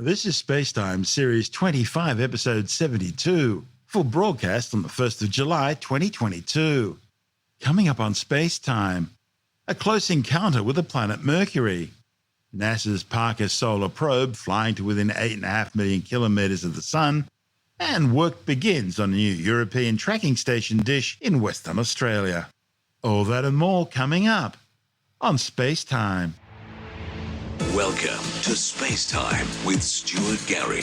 This is Spacetime Series 25, Episode 72, full broadcast on the 1st of July 2022. Coming up on Spacetime, a close encounter with the planet Mercury, NASA's Parker Solar Probe flying to within 8.5 million kilometres of the Sun, and work begins on a new European tracking station dish in Western Australia. All that and more coming up on Spacetime. Welcome to Spacetime with Stuart Gary.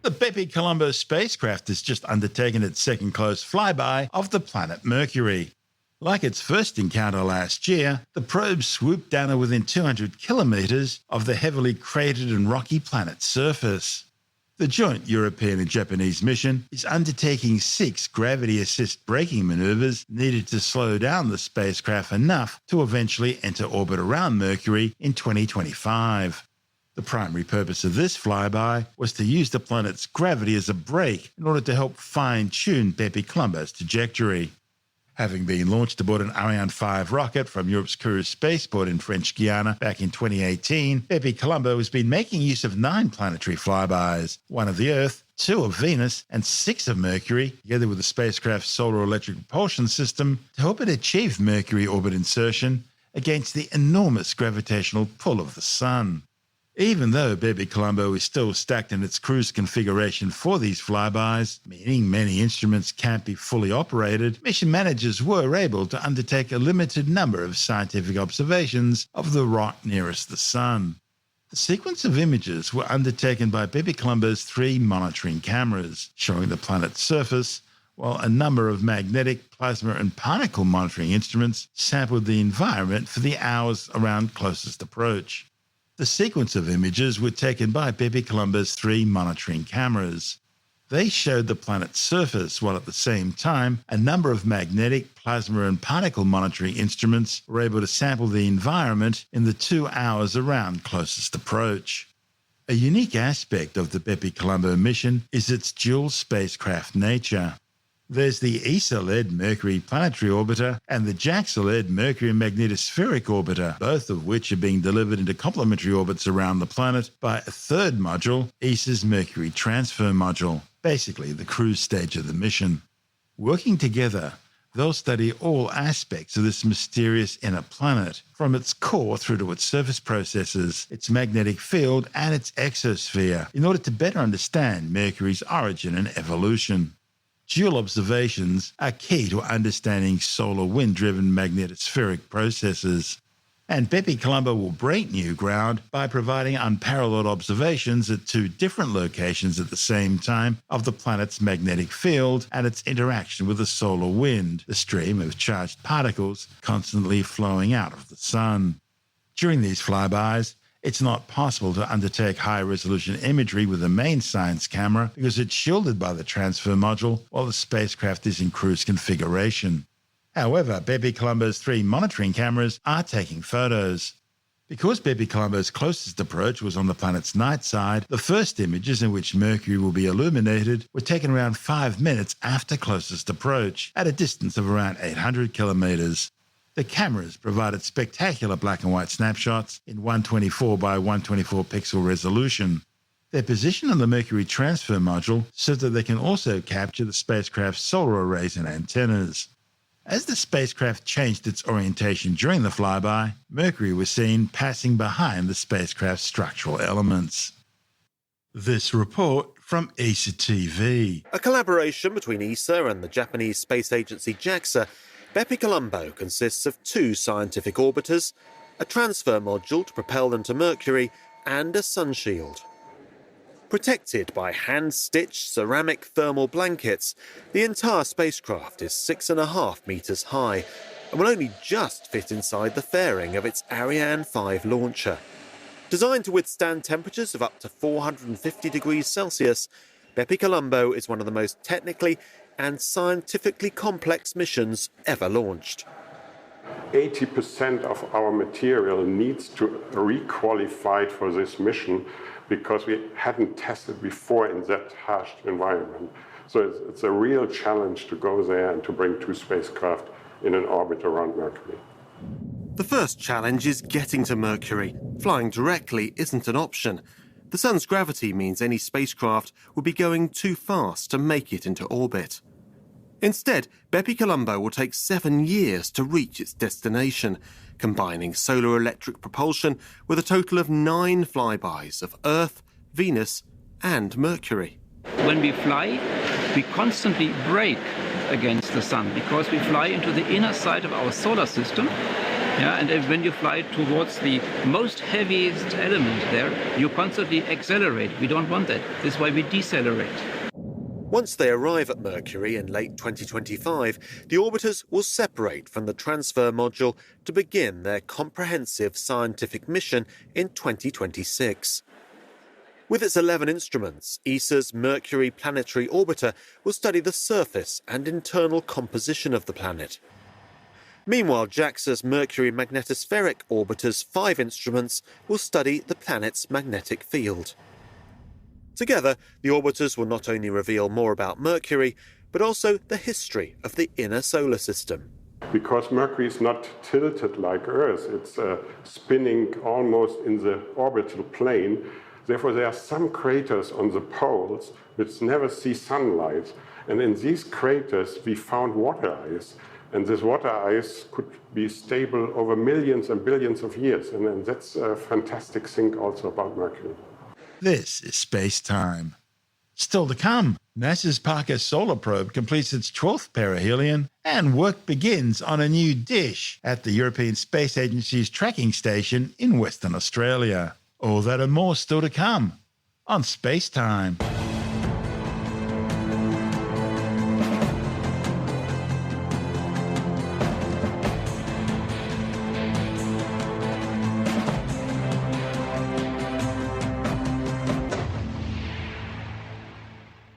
The BepiColombo spacecraft has just undertaken its second close flyby of the planet Mercury. Like its first encounter last year, the probe swooped down to within 200 kilometres of the heavily cratered and rocky planet's surface. The joint European and Japanese mission is undertaking 6 gravity-assist braking manoeuvres needed to slow down the spacecraft enough to eventually enter orbit around Mercury in 2025. The primary purpose of this flyby was to use the planet's gravity as a brake in order to help fine-tune BepiColombo's trajectory. Having been launched aboard an Ariane 5 rocket from Europe's Kourou spaceport in French Guiana back in 2018, BepiColombo has been making use of 9 planetary flybys, 1 of the Earth, 2 of Venus, and 6 of Mercury, together with the spacecraft's solar electric propulsion system, to help it achieve Mercury orbit insertion against the enormous gravitational pull of the Sun. Even though BepiColombo is still stacked in its cruise configuration for these flybys, meaning many instruments can't be fully operated, mission managers were able to undertake a limited number of scientific observations of the rock nearest the Sun. The sequence of images were undertaken by BepiColombo's 3 monitoring cameras, showing the planet's surface, while a number of magnetic, plasma and particle monitoring instruments sampled the environment for the hours around closest approach. The sequence of images were taken by BepiColombo's 3 monitoring cameras. They showed the planet's surface, while at the same time, a number of magnetic, plasma and particle monitoring instruments were able to sample the environment in the 2 hours around closest approach. A unique aspect of the BepiColombo mission is its dual spacecraft nature. There's the ESA-led Mercury Planetary Orbiter and the JAXA-led Mercury Magnetospheric Orbiter, both of which are being delivered into complementary orbits around the planet by a third module, ESA's Mercury Transfer Module, basically the cruise stage of the mission. Working together, they'll study all aspects of this mysterious inner planet, from its core through to its surface processes, its magnetic field and its exosphere, in order to better understand Mercury's origin and evolution. Dual observations are key to understanding solar wind-driven magnetospheric processes, and BepiColombo will break new ground by providing unparalleled observations at 2 different locations at the same time of the planet's magnetic field and its interaction with the solar wind, the stream of charged particles constantly flowing out of the Sun. During these flybys, it's not possible to undertake high-resolution imagery with the main science camera because it's shielded by the transfer module while the spacecraft is in cruise configuration. However, BepiColombo's 3 monitoring cameras are taking photos. Because BepiColombo's closest approach was on the planet's night side, the first images in which Mercury will be illuminated were taken around 5 minutes after closest approach, at a distance of around 800 kilometres. The cameras provided spectacular black and white snapshots in 124 by 124 pixel resolution. Their position on the Mercury transfer module so that they can also capture the spacecraft's solar arrays and antennas. As the spacecraft changed its orientation during the flyby, Mercury was seen passing behind the spacecraft's structural elements. This report from ESA TV. A collaboration between ESA and the Japanese space agency JAXA, BepiColombo consists of 2 scientific orbiters, a transfer module to propel them to Mercury, and a sunshield. Protected by hand-stitched ceramic thermal blankets, the entire spacecraft is 6.5 metres high and will only just fit inside the fairing of its Ariane 5 launcher. Designed to withstand temperatures of up to 450 degrees Celsius, BepiColombo is one of the most technically and scientifically complex missions ever launched. 80% of our material needs to re-qualified for this mission because we hadn't tested before in that harsh environment. So it's a real challenge to go there and to bring two spacecraft in an orbit around Mercury. The first challenge is getting to Mercury. Flying directly isn't an option. The sun's gravity means any spacecraft would be going too fast to make it into orbit. Instead, BepiColombo will take 7 years to reach its destination, combining solar electric propulsion with a total of 9 flybys of Earth, Venus and Mercury. When we fly, we constantly brake against the sun because we fly into the inner side of our solar system. Yeah, and when you fly towards the most heaviest element there, you constantly accelerate. We don't want that. This is why we decelerate. Once they arrive at Mercury in late 2025, the orbiters will separate from the transfer module to begin their comprehensive scientific mission in 2026. With its 11 instruments, ESA's Mercury Planetary Orbiter will study the surface and internal composition of the planet. Meanwhile, JAXA's Mercury Magnetospheric Orbiter's 5 instruments will study the planet's magnetic field. Together, the orbiters will not only reveal more about Mercury, but also the history of the inner solar system. Because Mercury is not tilted like Earth, it's spinning almost in the orbital plane. Therefore, there are some craters on the poles which never see sunlight. And in these craters, we found water ice. And this water ice could be stable over millions and billions of years. And that's a fantastic thing also about Mercury. This is Space Time. Still to come, NASA's Parker Solar Probe completes its 12th perihelion and work begins on a new dish at the European Space Agency's tracking station in Western Australia. All that and more still to come on Space Time.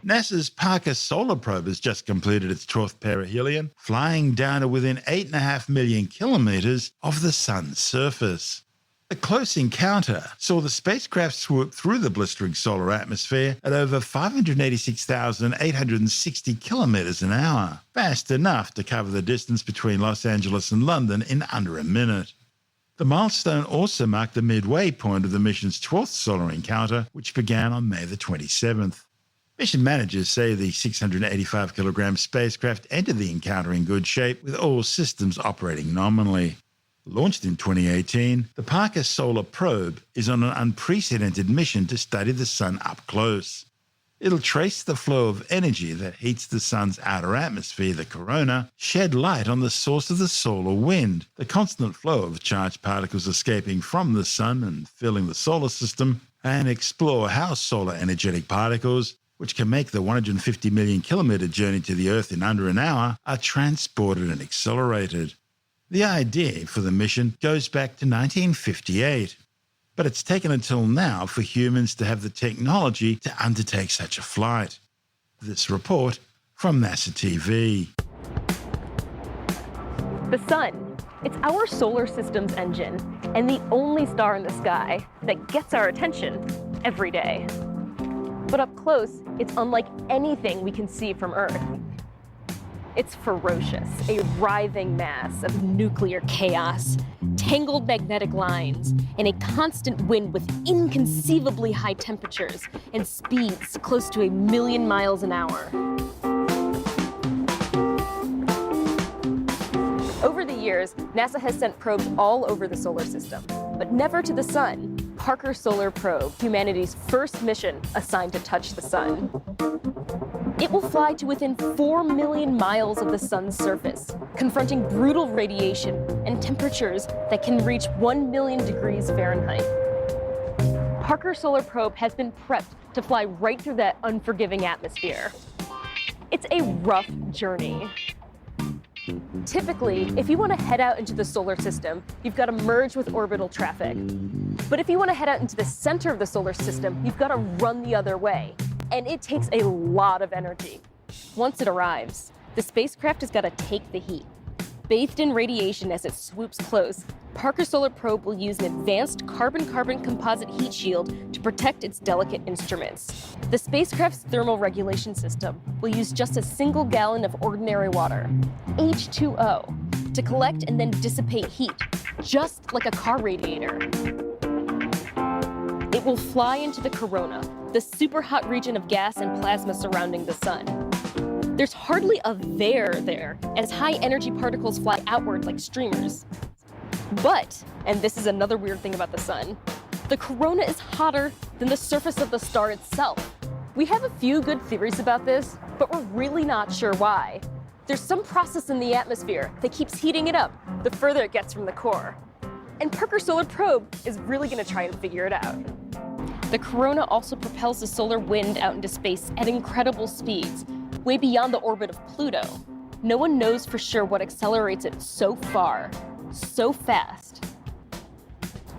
NASA's Parker Solar Probe has just completed its 12th perihelion, flying down to within 8.5 million kilometres of the Sun's surface. The close encounter saw the spacecraft swoop through the blistering solar atmosphere at over 586,860 kilometres an hour, fast enough to cover the distance between Los Angeles and London in under a minute. The milestone also marked the midway point of the mission's 12th solar encounter, which began on May the 27th. Mission managers say the 685-kilogram spacecraft entered the encounter in good shape, with all systems operating nominally. Launched in 2018, the Parker Solar Probe is on an unprecedented mission to study the Sun up close. It'll trace the flow of energy that heats the Sun's outer atmosphere, the corona, shed light on the source of the solar wind, the constant flow of charged particles escaping from the Sun and filling the solar system, and explore how solar energetic particles, which can make the 150 million kilometre journey to the Earth in under an hour, are transported and accelerated. The idea for the mission goes back to 1958, but it's taken until now for humans to have the technology to undertake such a flight. This report from NASA TV. The Sun. It's our solar system's engine, and the only star in the sky that gets our attention every day. But up close, it's unlike anything we can see from Earth. It's ferocious, a writhing mass of nuclear chaos, tangled magnetic lines, and a constant wind with inconceivably high temperatures and speeds close to 1 million miles an hour. Over the years, NASA has sent probes all over the solar system, but never to the Sun. Parker Solar Probe, humanity's first mission assigned to touch the Sun. It will fly to within 4 million miles of the Sun's surface, confronting brutal radiation and temperatures that can reach 1 million degrees Fahrenheit. Parker Solar Probe has been prepped to fly right through that unforgiving atmosphere. It's a rough journey. Typically, if you want to head out into the solar system, you've got to merge with orbital traffic. But if you want to head out into the center of the solar system, you've got to run the other way. And it takes a lot of energy. Once it arrives, the spacecraft has got to take the heat. Bathed in radiation as it swoops close, Parker Solar Probe will use an advanced carbon-carbon composite heat shield to protect its delicate instruments. The spacecraft's thermal regulation system will use just a single gallon of ordinary water, H2O, to collect and then dissipate heat, just like a car radiator. It will fly into the corona, the super hot region of gas and plasma surrounding the sun. There's hardly a there, as high energy particles fly outward like streamers. But, and this is another weird thing about the sun, the corona is hotter than the surface of the star itself. We have a few good theories about this, but we're really not sure why. There's some process in the atmosphere that keeps heating it up the further it gets from the core. And Parker Solar Probe is really going to try and figure it out. The corona also propels the solar wind out into space at incredible speeds, way beyond the orbit of Pluto. No one knows for sure what accelerates it so far, so fast.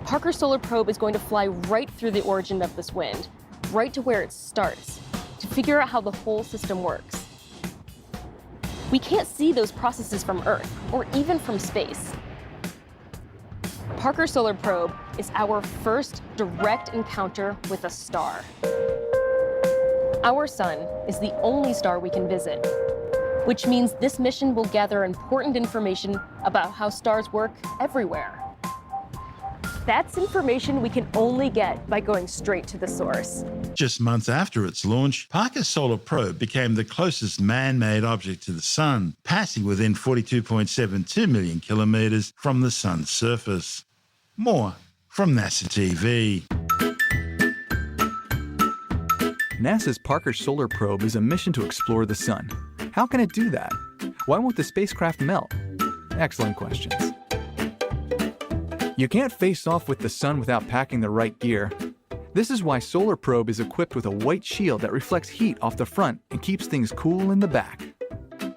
Parker Solar Probe is going to fly right through the origin of this wind, right to where it starts, to figure out how the whole system works. We can't see those processes from Earth, or even from space. Parker Solar Probe is our first direct encounter with a star. Our sun is the only star we can visit, which means this mission will gather important information about how stars work everywhere. That's information we can only get by going straight to the source. Just months after its launch, Parker Solar Probe became the closest man-made object to the sun, passing within 42.72 million kilometres from the sun's surface. More from NASA TV. NASA's Parker Solar Probe is a mission to explore the sun. How can it do that? Why won't the spacecraft melt? Excellent questions. You can't face off with the sun without packing the right gear. This is why Solar Probe is equipped with a white shield that reflects heat off the front and keeps things cool in the back.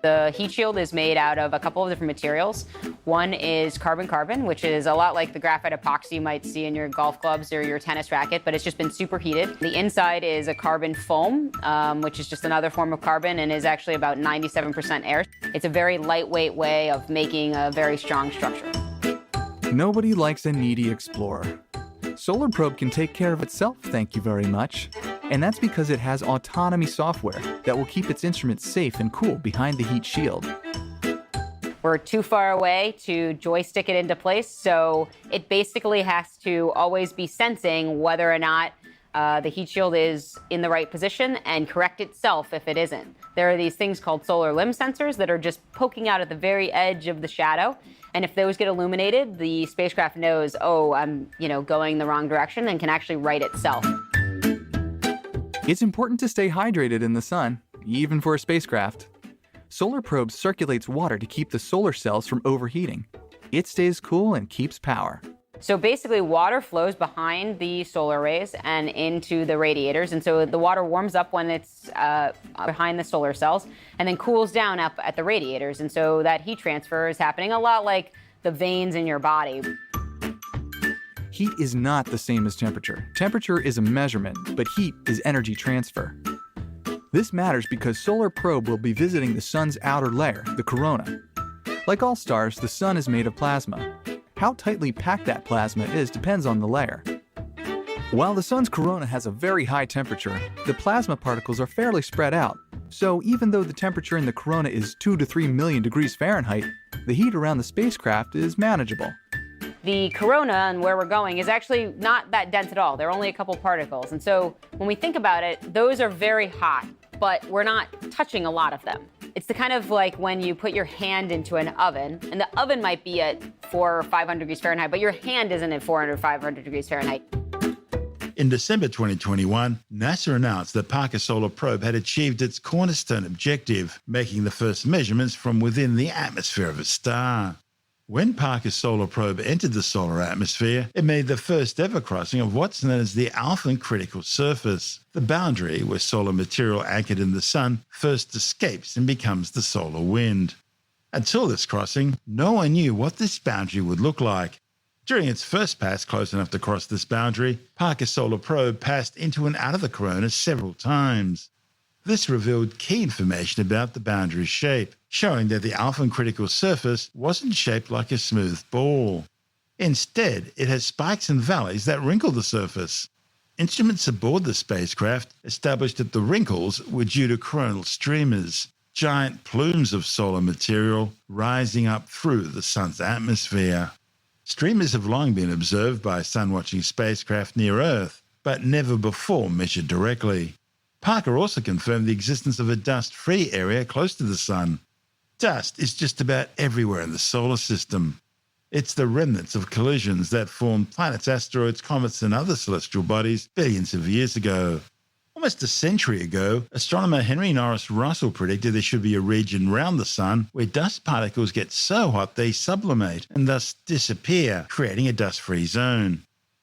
The heat shield is made out of a couple of different materials. One is carbon-carbon, which is a lot like the graphite epoxy you might see in your golf clubs or your tennis racket, but it's just been superheated. The inside is a carbon foam, which is just another form of carbon and is actually about 97% air. It's a very lightweight way of making a very strong structure. Nobody likes a needy explorer. Solar Probe can take care of itself, thank you very much. And that's because it has autonomy software that will keep its instruments safe and cool behind the heat shield. We're too far away to joystick it into place, so it basically has to always be sensing whether or not the heat shield is in the right position and correct itself if it isn't. There are these things called solar limb sensors that are just poking out at the very edge of the shadow. And if those get illuminated, the spacecraft knows, oh, I'm going the wrong direction, and can actually right itself. It's important to stay hydrated in the sun, even for a spacecraft. Solar Probe circulates water to keep the solar cells from overheating. It stays cool and keeps power. So basically, water flows behind the solar rays and into the radiators. And so the water warms up when it's behind the solar cells and then cools down up at the radiators. And so that heat transfer is happening a lot like the veins in your body. Heat is not the same as temperature. Temperature is a measurement, but heat is energy transfer. This matters because Solar Probe will be visiting the sun's outer layer, the corona. Like all stars, the sun is made of plasma. How tightly packed that plasma is depends on the layer. While the sun's corona has a very high temperature, the plasma particles are fairly spread out. So even though the temperature in the corona is 2 to 3 million degrees Fahrenheit, the heat around the spacecraft is manageable. The corona and where we're going is actually not that dense at all. There are only a couple particles. And so when we think about it, those are very hot, but we're not touching a lot of them. It's the kind of like when you put your hand into an oven, and the oven might be at 400 or 500 degrees Fahrenheit, but your hand isn't at 400 or 500 degrees Fahrenheit. In December 2021, NASA announced that Parker Solar Probe had achieved its cornerstone objective, making the first measurements from within the atmosphere of a star. When Parker Solar Probe entered the solar atmosphere, it made the first ever crossing of what's known as the Alpha Critical Surface, the boundary where solar material anchored in the sun first escapes and becomes the solar wind. Until this crossing, no one knew what this boundary would look like. During its first pass close enough to cross this boundary, Parker Solar Probe passed into and out of the corona several times. This revealed key information about the boundary's shape, showing that the often critical surface wasn't shaped like a smooth ball. Instead, it has spikes and valleys that wrinkle the surface. Instruments aboard the spacecraft established that the wrinkles were due to coronal streamers, giant plumes of solar material rising up through the sun's atmosphere. Streamers have long been observed by sun-watching spacecraft near Earth, but never before measured directly. Parker also confirmed the existence of a dust-free area close to the sun. Dust is just about everywhere in the solar system. It's the remnants of collisions that formed planets, asteroids, comets, and other celestial bodies billions of years ago. Almost a century ago, astronomer Henry Norris Russell predicted there should be a region round the sun where dust particles get so hot they sublimate and thus disappear, creating a dust-free zone.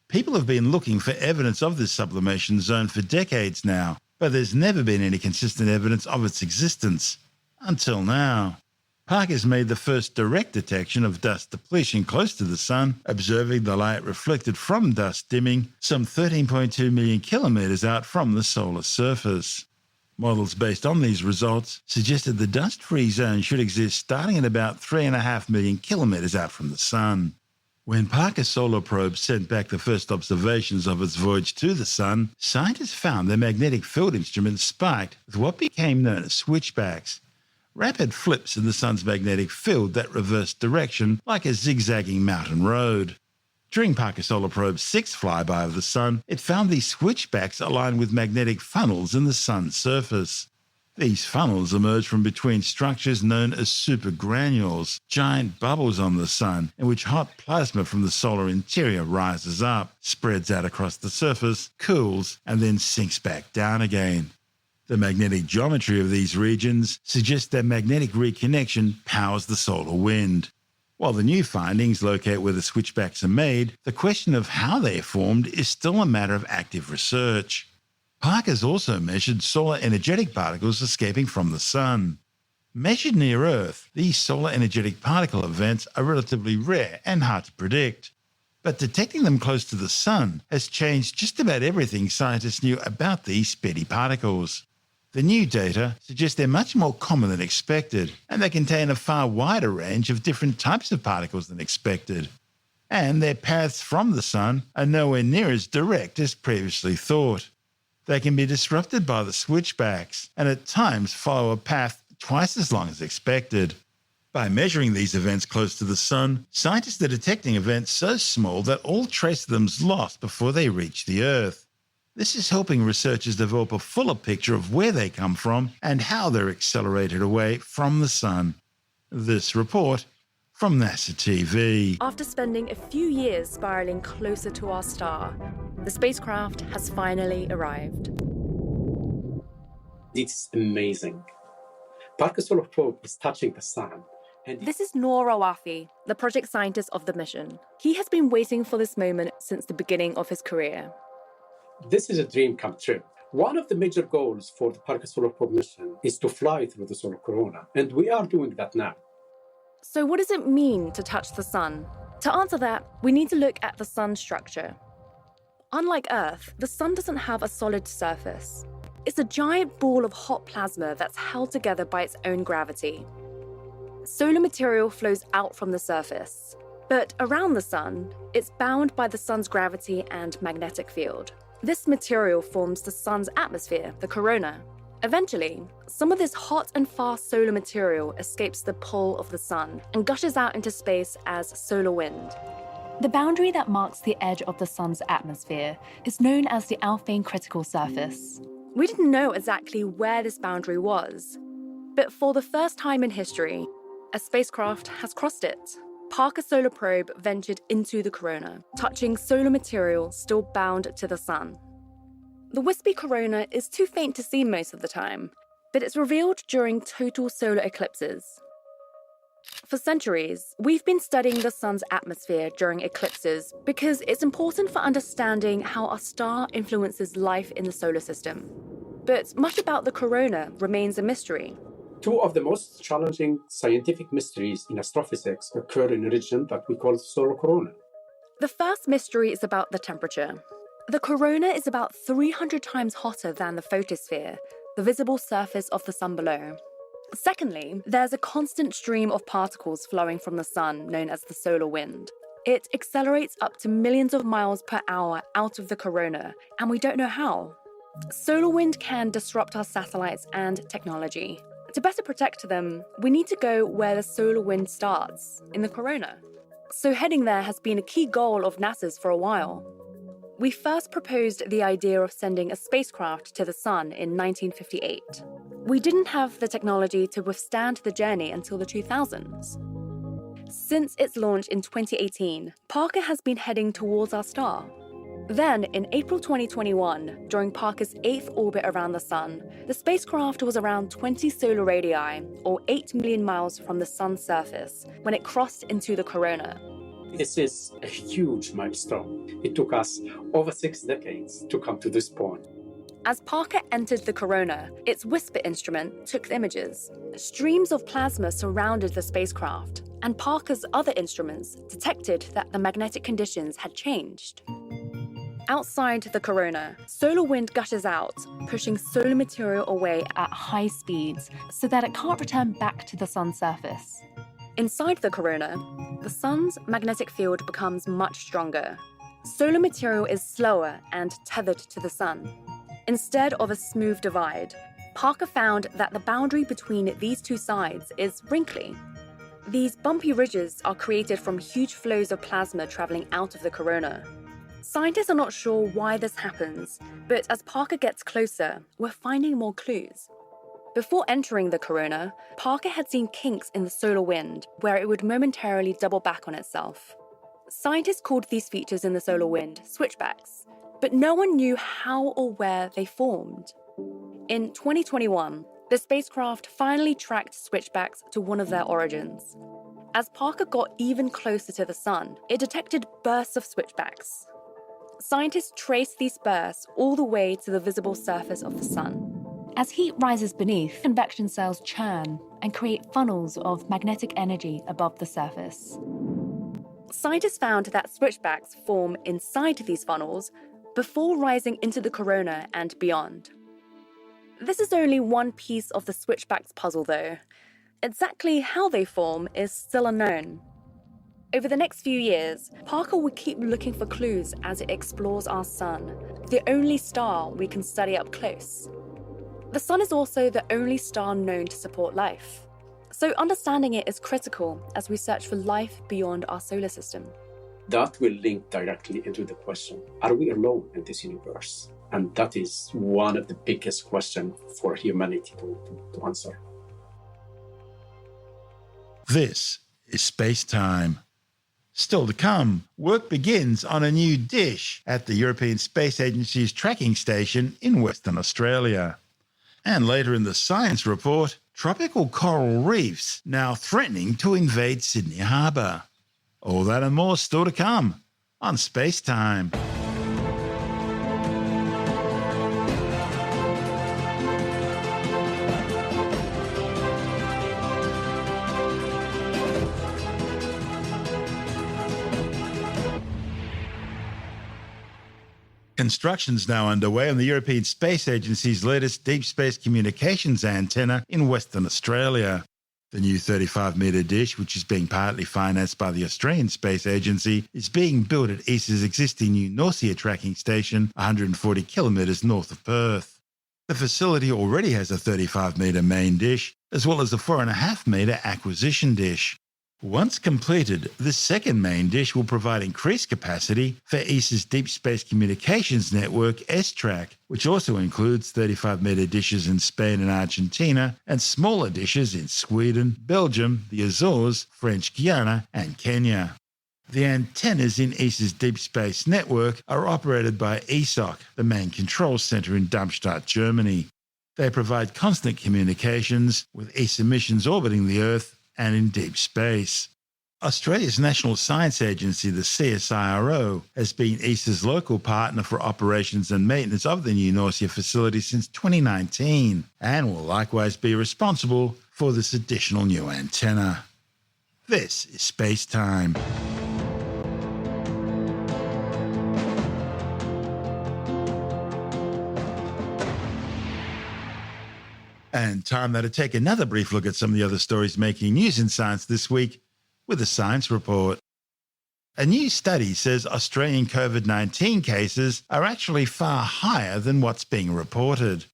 People have been looking for evidence of this sublimation zone for decades now, but there's never been any consistent evidence of its existence. Until now. Parker's made the first direct detection of dust depletion close to the sun, observing the light reflected from dust dimming some 13.2 million kilometres out from the solar surface. Models based on these results suggested the dust-free zone should exist starting at about 3.5 million kilometres out from the sun. When Parker's solar probe sent back the first observations of its voyage to the sun, scientists found their magnetic field instruments spiked with what became known as switchbacks. Rapid flips in the sun's magnetic field that reversed direction like a zigzagging mountain road. During Parker Solar Probe's sixth flyby of the sun, it found these switchbacks aligned with magnetic funnels in the sun's surface. These funnels emerge from between structures known as supergranules, giant bubbles on the sun in which hot plasma from the solar interior rises up, spreads out across the surface, cools, and then sinks back down again. The magnetic geometry of these regions suggests that magnetic reconnection powers the solar wind. While the new findings locate where the switchbacks are made, the question of how they are formed is still a matter of active research. Parker's also measured solar energetic particles escaping from the sun. Measured near Earth, these solar energetic particle events are relatively rare and hard to predict. But detecting them close to the sun has changed just about everything scientists knew about these speedy particles. The new data suggests they're much more common than expected, and they contain a far wider range of different types of particles than expected. And their paths from the sun are nowhere near as direct as previously thought. They can be disrupted by the switchbacks, and at times follow a path twice as long as expected. By measuring these events close to the sun, scientists are detecting events so small that all trace of them is lost before they reach the Earth. This is helping researchers develop a fuller picture of where they come from and how they're accelerated away from the sun. This report from NASA TV. After spending a few years spiraling closer to our star, the spacecraft has finally arrived. It's amazing. Parker Solar Probe is touching the sun. This is Noor Rawafi, the project scientist of the mission. He has been waiting for this moment since the beginning of his career. This is a dream come true. One of the major goals for the Parker Solar Probe mission is to fly through the solar corona, and we are doing that now. So what does it mean to touch the sun? To answer that, we need to look at the sun's structure. Unlike Earth, the sun doesn't have a solid surface. It's a giant ball of hot plasma that's held together by its own gravity. Solar material flows out from the surface, but around the sun, it's bound by the sun's gravity and magnetic field. This material forms the sun's atmosphere, the corona. Eventually, some of this hot and fast solar material escapes the pull of the sun and gushes out into space as solar wind. The boundary that marks the edge of the sun's atmosphere is known as the Alphane critical surface. We didn't know exactly where this boundary was, but for the first time in history, a spacecraft has crossed it. Parker Solar Probe ventured into the corona, touching solar material still bound to the sun. The wispy corona is too faint to see most of the time, but it's revealed during total solar eclipses. For centuries, we've been studying the sun's atmosphere during eclipses because it's important for understanding how our star influences life in the solar system. But much about the corona remains a mystery. Two of the most challenging scientific mysteries in astrophysics occur in a region that we call solar corona. The first mystery is about the temperature. The corona is about 300 times hotter than the photosphere, the visible surface of the sun below. Secondly, there's a constant stream of particles flowing from the sun known as the solar wind. It accelerates up to millions of miles per hour out of the corona, and we don't know how. Solar wind can disrupt our satellites and technology. To better protect them, we need to go where the solar wind starts, in the corona. So heading there has been a key goal of NASA's for a while. We first proposed the idea of sending a spacecraft to the sun in 1958. We didn't have the technology to withstand the journey until the 2000s. Since its launch in 2018, Parker has been heading towards our star. Then, in April 2021, during Parker's 8th orbit around the sun, the spacecraft was around 20 solar radii, or 8 million miles from the sun's surface, when it crossed into the corona. This is a huge milestone. It took us over 6 decades to come to this point. As Parker entered the corona, its whisper instrument took the images. Streams of plasma surrounded the spacecraft, and Parker's other instruments detected that the magnetic conditions had changed. Outside the corona, solar wind gushes out, pushing solar material away at high speeds so that it can't return back to the sun's surface. Inside the corona, the sun's magnetic field becomes much stronger. Solar material is slower and tethered to the sun. Instead of a smooth divide, Parker found that the boundary between these two sides is wrinkly. These bumpy ridges are created from huge flows of plasma traveling out of the corona. Scientists are not sure why this happens, but as Parker gets closer, we're finding more clues. Before entering the corona, Parker had seen kinks in the solar wind where it would momentarily double back on itself. Scientists called these features in the solar wind switchbacks, but no one knew how or where they formed. In 2021, the spacecraft finally tracked switchbacks to one of their origins. As Parker got even closer to the sun, it detected bursts of switchbacks. Scientists traced these bursts all the way to the visible surface of the sun. As heat rises beneath, convection cells churn and create funnels of magnetic energy above the surface. Scientists found that switchbacks form inside these funnels before rising into the corona and beyond. This is only one piece of the switchbacks puzzle, though. Exactly how they form is still unknown. Over the next few years, Parker will keep looking for clues as it explores our sun, the only star we can study up close. The sun is also the only star known to support life, so understanding it is critical as we search for life beyond our solar system. That will link directly into the question, are we alone in this universe? And that is one of the biggest questions for humanity to answer. This is Space Time. Still to come, work begins on a new dish at the European Space Agency's tracking station in Western Australia. And later in the science report, tropical coral reefs now threatening to invade Sydney Harbour. All that and more still to come on Space Time. Construction's now underway on the European Space Agency's latest deep space communications antenna in Western Australia. The new 35-metre dish, which is being partly financed by the Australian Space Agency, is being built at ESA's existing new Norcia tracking station, 140 kilometres north of Perth. The facility already has a 35-metre main dish, as well as a 4.5-metre acquisition dish. Once completed, the second main dish will provide increased capacity for ESA's Deep Space Communications Network S-Track, which also includes 35-metre dishes in Spain and Argentina and smaller dishes in Sweden, Belgium, the Azores, French Guiana and Kenya. The antennas in ESA's Deep Space Network are operated by ESOC, the main control centre in Darmstadt, Germany. They provide constant communications with ESA missions orbiting the Earth and in deep space. Australia's National Science Agency, the CSIRO, has been ESA's local partner for operations and maintenance of the new Norcia facility since 2019 and will likewise be responsible for this additional new antenna. This is Space Time. And time now to take another brief look at some of the other stories making news in science this week with a science report. A new study says Australian COVID-19 cases are actually far higher than what's being reported.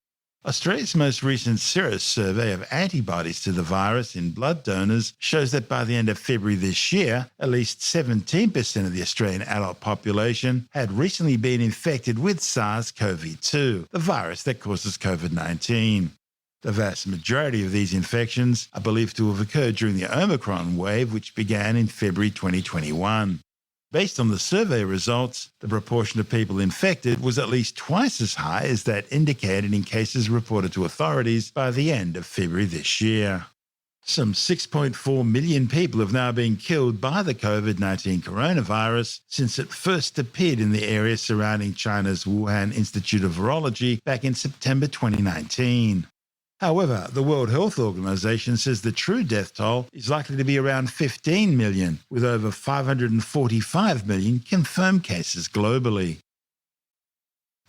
Australia's most recent Cirrus survey of antibodies to the virus in blood donors shows that by the end of February this year, at least 17% of the Australian adult population had recently been infected with SARS-CoV-2, the virus that causes COVID-19. The vast majority of these infections are believed to have occurred during the Omicron wave, which began in February 2021. Based on the survey results, the proportion of people infected was at least twice as high as that indicated in cases reported to authorities by the end of February this year. Some 6.4 million people have now been killed by the COVID-19 coronavirus since it first appeared in the area surrounding China's Wuhan Institute of Virology back in September 2019. However, the World Health Organization says the true death toll is likely to be around 15 million, with over 545 million confirmed cases globally.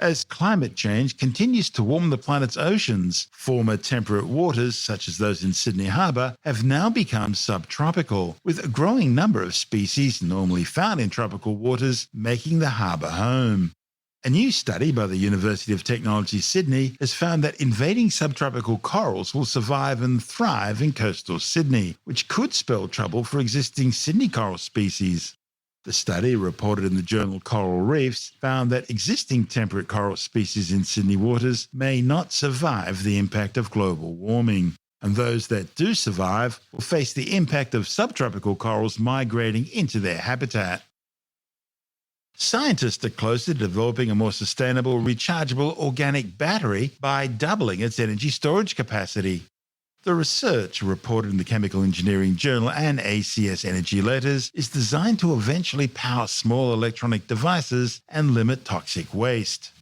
As climate change continues to warm the planet's oceans, former temperate waters, such as those in Sydney Harbour, have now become subtropical, with a growing number of species normally found in tropical waters making the harbour home. A new study by the University of Technology Sydney has found that invading subtropical corals will survive and thrive in coastal Sydney, which could spell trouble for existing Sydney coral species. The study, reported in the journal Coral Reefs, found that existing temperate coral species in Sydney waters may not survive the impact of global warming, and those that do survive will face the impact of subtropical corals migrating into their habitat. Scientists are close to developing a more sustainable, rechargeable organic battery by doubling its energy storage capacity. The research, reported in the Chemical Engineering Journal and ACS Energy Letters, is designed to eventually power small electronic devices and limit toxic waste.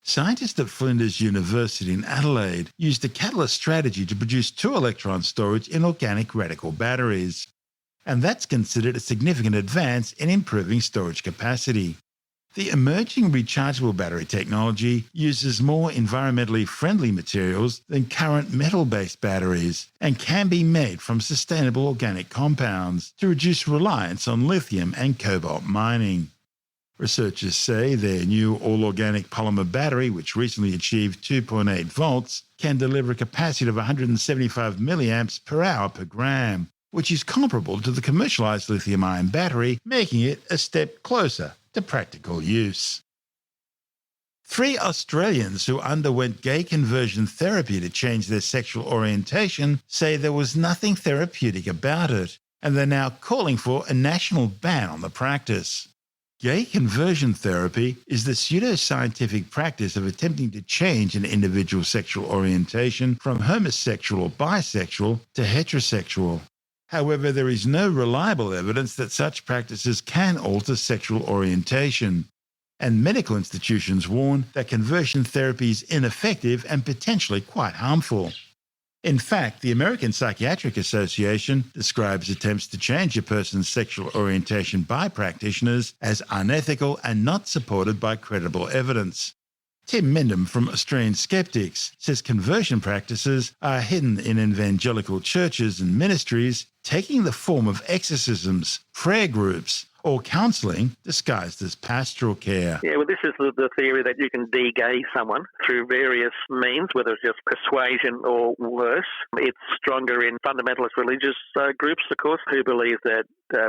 Scientists at Flinders University in Adelaide used a catalyst strategy to produce 2 electron storage in organic radical batteries, and that's considered a significant advance in improving storage capacity. The emerging rechargeable battery technology uses more environmentally friendly materials than current metal-based batteries and can be made from sustainable organic compounds to reduce reliance on lithium and cobalt mining. Researchers say their new all-organic polymer battery, which recently achieved 2.8 volts, can deliver a capacity of 175 milliamps per hour per gram, which is comparable to the commercialized lithium-ion battery, making it a step closer to practical use. 3 Australians who underwent gay conversion therapy to change their sexual orientation say there was nothing therapeutic about it, and they're now calling for a national ban on the practice. Gay conversion therapy is the pseudoscientific practice of attempting to change an individual's sexual orientation from homosexual or bisexual to heterosexual. However, there is no reliable evidence that such practices can alter sexual orientation, and medical institutions warn that conversion therapy is ineffective and potentially quite harmful. In fact, the American Psychiatric Association describes attempts to change a person's sexual orientation by practitioners as unethical and not supported by credible evidence. Tim Mendham from Australian Skeptics says conversion practices are hidden in evangelical churches and ministries, taking the form of exorcisms, prayer groups, or counselling disguised as pastoral care. Yeah, well, this is the theory that you can de-gay someone through various means, whether it's just persuasion or worse. It's stronger in fundamentalist religious groups, of course, who believe that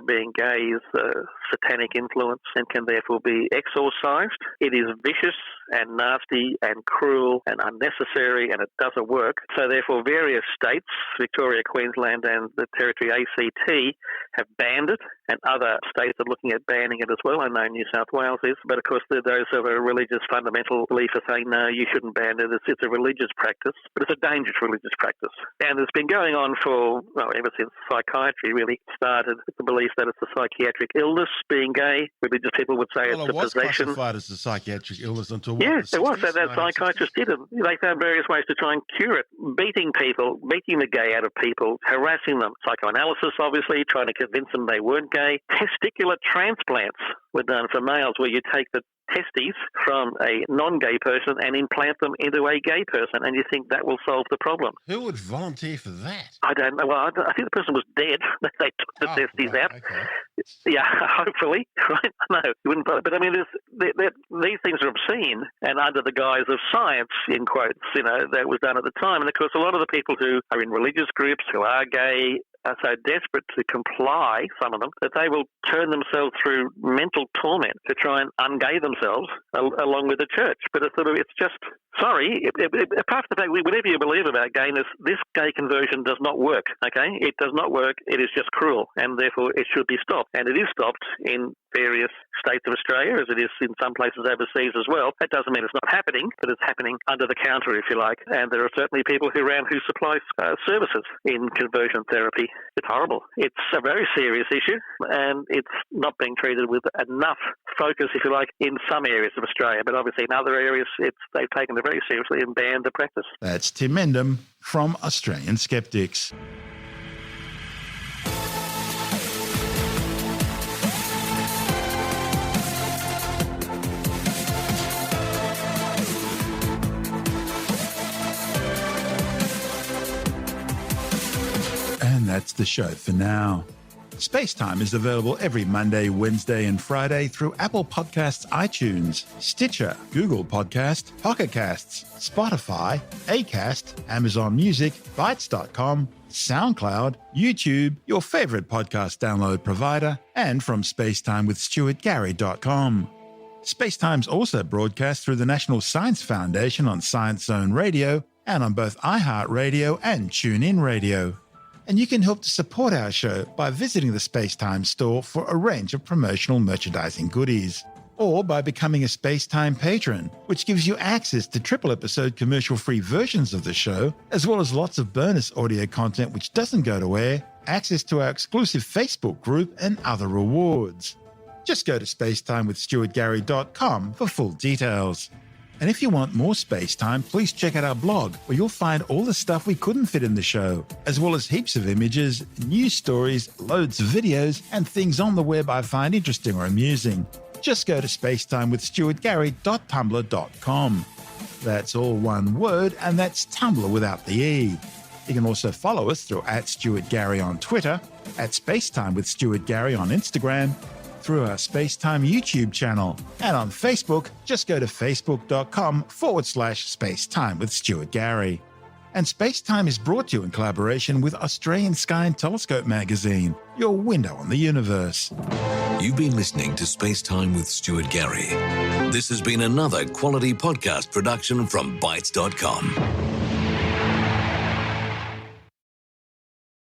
being gay is a satanic influence and can therefore be exorcised. It is vicious and nasty and cruel and unnecessary, and it doesn't work. So therefore various states, Victoria, Queensland and the Territory ACT, have banned it, and other states are looking at banning it as well. I know New South Wales is, but of course those of a religious fundamental belief are saying, no, you shouldn't ban it. It's a religious practice, but it's a dangerous religious practice. And it's been going on for, ever since psychiatry really started, with the belief that it's a psychiatric illness, being gay. Religious people would say it's a possession. It was classified as a psychiatric illness until it was. So that psychiatrists did it. They found various ways to try and cure it. Beating people, beating the gay out of people, harassing them. Psychoanalysis, obviously, trying to convince them they weren't gay. Testicular transplants. were done for males, where you take the testes from a non-gay person and implant them into a gay person, and you think that will solve the problem. Who would volunteer for that? I don't know. Well, I think the person was dead. They took the testes out. Okay. Yeah, hopefully, right? No, you wouldn't. But I mean, these things are obscene, and under the guise of science, in quotes, that was done at the time. And of course, a lot of the people who are in religious groups who are gay are so desperate to comply, some of them, that they will turn themselves through mental torment to try and ungay themselves along with the church. But it's just, sorry, apart from the fact, whatever you believe about gayness, this gay conversion does not work, okay? It does not work. It is just cruel, and therefore it should be stopped. And it is stopped in various states of Australia, as it is in some places overseas as well. That doesn't mean it's not happening, but it's happening under the counter, if you like. And there are certainly people around who supply services in conversion therapy. It's horrible. It's a very serious issue, and it's not being treated with enough focus, if you like, in some areas of Australia. But obviously in other areas, they've taken it very seriously and banned the practice. That's Tim Mendham from Australian Skeptics. And that's the show for now. Spacetime is available every Monday, Wednesday and Friday through Apple Podcasts, iTunes, Stitcher, Google Podcast, Pocket Casts, Spotify, Acast, Amazon Music, Bytes.com, SoundCloud, YouTube, your favourite podcast download provider, and from spacetimewithstuartgary.com. Spacetime's also broadcast through the National Science Foundation on Science Zone Radio and on both iHeartRadio and TuneIn Radio. And you can help to support our show by visiting the Spacetime store for a range of promotional merchandising goodies, or by becoming a Spacetime patron, which gives you access to triple-episode commercial-free versions of the show, as well as lots of bonus audio content which doesn't go to air, access to our exclusive Facebook group, and other rewards. Just go to spacetimewithstuartgary.com for full details. And if you want more Spacetime, please check out our blog, where you'll find all the stuff we couldn't fit in the show, as well as heaps of images, news stories, loads of videos, and things on the web I find interesting or amusing. Just go to spacetimewithstuartgary.tumblr.com. That's all one word, and that's Tumblr without the E. You can also follow us through @StuartGary on Twitter, @SpaceTimeWithStuartGary on Instagram, through our Spacetime YouTube channel, and on Facebook, just go to facebook.com/Spacetime with Stuart Gary. And Spacetime is brought to you in collaboration with Australian Sky and Telescope magazine, your window on the universe. You've been listening to Spacetime with Stuart Gary. This has been another quality podcast production from Bytes.com.